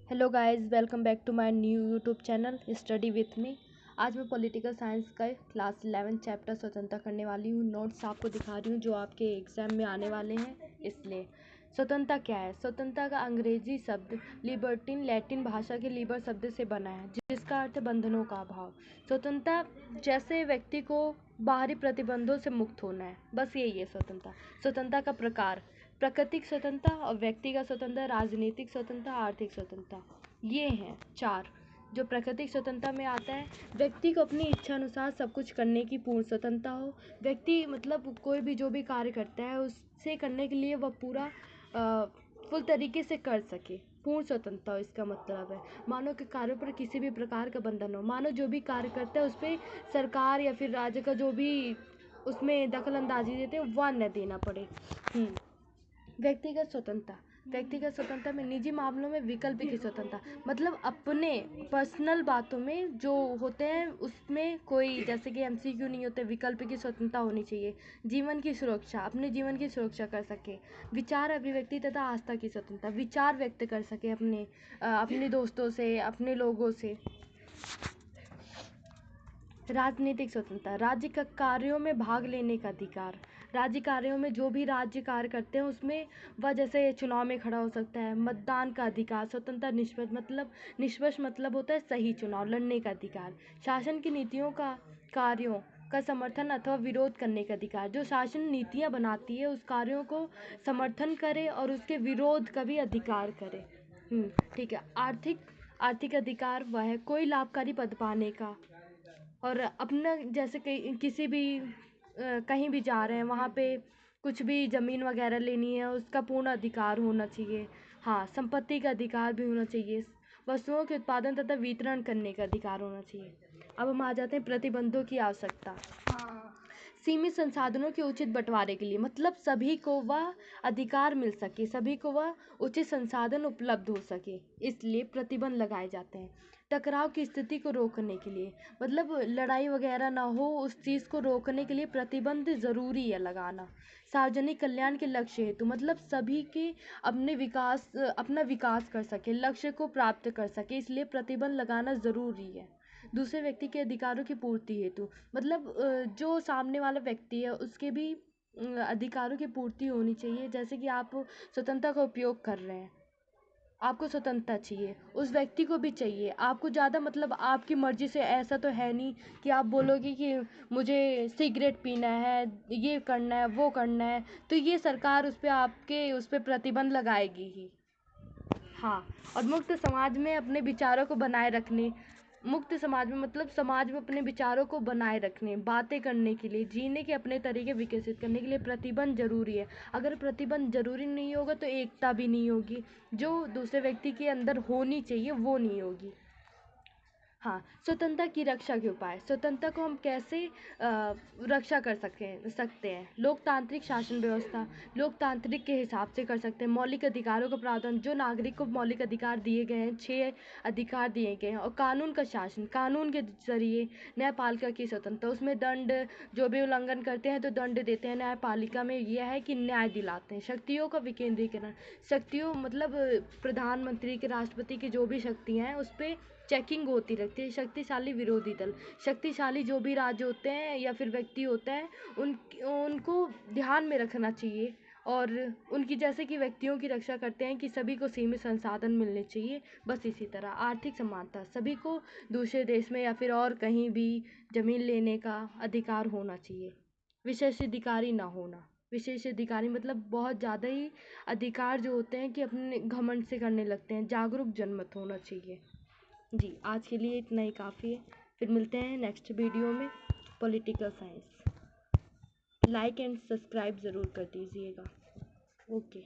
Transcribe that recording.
Hello guys, welcome back to my new YouTube channel study with me. आज मैं political science का class 11 chapter स्वतंत्रता करने वाली हूँ। नोट्स आपको दिखा रही हूँ जो आपके एग्जाम में आने वाले हैं। इसलिए स्वतंत्रता क्या है? स्वतंत्रता का अंग्रेजी शब्द लिबर्टीन लैटिन भाषा के लिबर शब्द से बना है, जिसका अर्थ है बंधनों का अभाव। स्वतंत्रता जैसे व्यक्ति को बाहरी प्रतिबंधों से मुक्त होना है, बस यही है स्वतंत्रता। स्वतंत्रता का प्रकार: प्राकृतिक स्वतंत्रता और व्यक्तिगत स्वतंत्रता, राजनीतिक स्वतंत्रता, आर्थिक स्वतंत्रता, ये हैं चार। जो प्राकृतिक स्वतंत्रता में आता है, व्यक्ति को अपनी इच्छा अनुसार सब कुछ करने की पूर्ण स्वतंत्रता हो। व्यक्ति मतलब कोई भी जो भी कार्य करता है उससे करने के लिए वह पूरा फुल तरीके से कर सके, पूर्ण स्वतंत्रता इसका मतलब है। मानव के कार्यों पर किसी भी प्रकार का बंधन हो, मानव जो भी कार्य करता है उस पर सरकार या फिर राज्य का जो भी उसमें दखल अंदाजी देते हैं वह न देना पड़े। व्यक्तिगत स्वतंत्रता: व्यक्तिगत स्वतंत्रता में निजी मामलों में विकल्प की स्वतंत्रता, मतलब अपने पर्सनल बातों में जो होते हैं उसमें कोई जैसे कि एमसीक्यू नहीं होते, विकल्प की स्वतंत्रता होनी चाहिए। जीवन की सुरक्षा: अपने जीवन की सुरक्षा कर सके। विचार अभिव्यक्ति तथा आस्था की स्वतंत्रता, विचार व्यक्त कर सके अपने दोस्तों से, अपने लोगों से। राजनीतिक स्वतंत्रता: राज्य का कार्यों में भाग लेने का अधिकार। राज्य कार्यों में जो भी राज्य कार्य करते हैं उसमें वह जैसे चुनाव में खड़ा हो सकता है। मतदान का अधिकार। स्वतंत्रता निष्पक्ष मतलब होता है सही चुनाव लड़ने का अधिकार। शासन की नीतियों का कार्यों का समर्थन अथवा विरोध करने का अधिकार। जो शासन नीतियाँ बनाती है उस कार्यों को समर्थन करे और उसके विरोध का भी अधिकार करे। ठीक है। आर्थिक अधिकार वह है कोई लाभकारी पद पाने का और अपना जैसे किसी भी कहीं भी जा रहे हैं वहाँ पे कुछ भी ज़मीन वगैरह लेनी है उसका पूर्ण अधिकार होना चाहिए। हाँ, संपत्ति का अधिकार भी होना चाहिए। वस्तुओं के उत्पादन तथा वितरण करने का अधिकार होना चाहिए। अब हम आ जाते हैं प्रतिबंधों की आवश्यकता। सीमित संसाधनों के उचित बंटवारे के लिए, मतलब सभी को वह अधिकार मिल सके, सभी को वह उचित संसाधन उपलब्ध हो सके, इसलिए प्रतिबंध लगाए जाते हैं। टकराव की स्थिति को रोकने के लिए, मतलब लड़ाई वगैरह ना हो उस चीज़ को रोकने के लिए प्रतिबंध ज़रूरी है लगाना। सार्वजनिक कल्याण के लक्ष्य हेतु, मतलब सभी के अपना विकास कर सके, लक्ष्य को प्राप्त कर सके, इसलिए प्रतिबंध लगाना ज़रूरी है। दूसरे व्यक्ति के अधिकारों की पूर्ति हेतु, मतलब जो सामने वाला व्यक्ति है उसके भी अधिकारों की पूर्ति होनी चाहिए। जैसे कि आप स्वतंत्रता का उपयोग कर रहे हैं, आपको स्वतंत्रता चाहिए, उस व्यक्ति को भी चाहिए। आपको ज़्यादा मतलब आपकी मर्जी से ऐसा तो है नहीं कि आप बोलोगे कि मुझे सिगरेट पीना है, ये करना है, वो करना है, तो ये सरकार उस पर प्रतिबंध लगाएगी ही। हाँ, और मुक्त समाज में मतलब समाज में अपने विचारों को बनाए रखने, बातें करने के लिए, जीने के अपने तरीके विकसित करने के लिए प्रतिबंध जरूरी है। अगर प्रतिबंध जरूरी नहीं होगा तो एकता भी नहीं होगी, जो दूसरे व्यक्ति के अंदर होनी चाहिए वो नहीं होगी। हाँ, स्वतंत्रता की रक्षा के उपाय। स्वतंत्रता को हम कैसे रक्षा कर सकते हैं? लोकतांत्रिक शासन व्यवस्था, लोकतांत्रिक के हिसाब से कर सकते हैं। मौलिक अधिकारों का प्रावधान, जो नागरिक को मौलिक अधिकार दिए गए हैं, 6 अधिकार दिए गए हैं। और कानून का शासन, कानून के जरिए। न्यायपालिका की स्वतंत्रता, उसमें दंड, जो भी उल्लंघन करते हैं तो दंड देते हैं। न्यायपालिका में यह है कि न्याय दिलाते हैं। शक्तियों का विकेंद्रीकरण, शक्तियों मतलब प्रधानमंत्री के, राष्ट्रपति की जो भी शक्तियाँ हैं उस पर चेकिंग होती रहती है। शक्तिशाली विरोधी दल, शक्तिशाली जो भी राज्य होते हैं या फिर व्यक्ति होता है उनको ध्यान में रखना चाहिए और उनकी जैसे कि व्यक्तियों की रक्षा करते हैं कि सभी को सीमित संसाधन मिलने चाहिए, बस इसी तरह। आर्थिक समानता, सभी को दूसरे देश में या फिर और कहीं भी जमीन लेने का अधिकार होना चाहिए। विशेषाधिकारी ना होना, विशेषाधिकारी मतलब बहुत ज़्यादा ही अधिकार जो होते हैं कि अपने घमंड से करने लगते हैं। जागरूक जनमत होना चाहिए। जी, आज के लिए इतना ही काफ़ी है। फिर मिलते हैं नेक्स्ट वीडियो में। Political science, like and subscribe ज़रूर कर दीजिएगा। ओके।